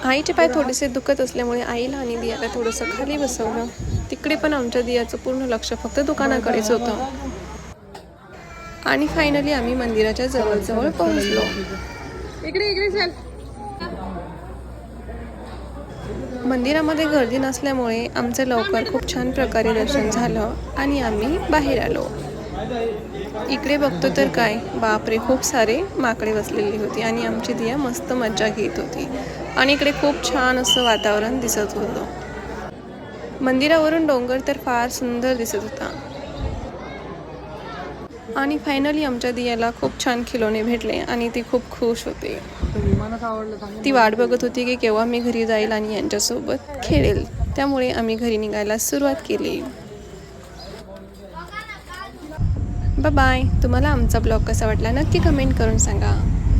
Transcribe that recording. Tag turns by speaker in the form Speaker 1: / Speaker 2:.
Speaker 1: आईचे पाय थोडेसे दुखत असल्यामुळे आईला आणि दियाला थोडंसं खाली बसवलं. तिकडे पण आमच्या दियाचं पूर्ण लक्ष फक्त दुकानाकडेच होतं. आणि फायनली आम्ही मंदिराच्या जवळ पोहोचलो.
Speaker 2: इकडे चल.
Speaker 1: मंदिरामध्ये गर्दी नसल्यामुळे आमचं लवकर खूप छान प्रकारे दर्शन झालं आणि आम्ही बाहेर आलो. इकडे बघतो तर काय, बापरे, खूप सारे माकडे बसलेली होती आणि आमची दिया मस्त मज्जा घेत होती. आणि इकडे खूप छान असं वातावरण दिसत होतं. मंदिरावरून डोंगर तर फार सुंदर दिसत होता. आणि फायनली आमच्या दियाला खूप छान खिलोने भेटले आणि ती खूप खुश होते. ती वाट बघत होती की केव्हा मी घरी जाईल आणि यांच्यासोबत खेळेल. त्यामुळे आम्ही घरी निघायला सुरुवात केली. बाय. तुम्हाला आमचा ब्लॉग कसा वाटला नक्की कमेंट करून सांगा.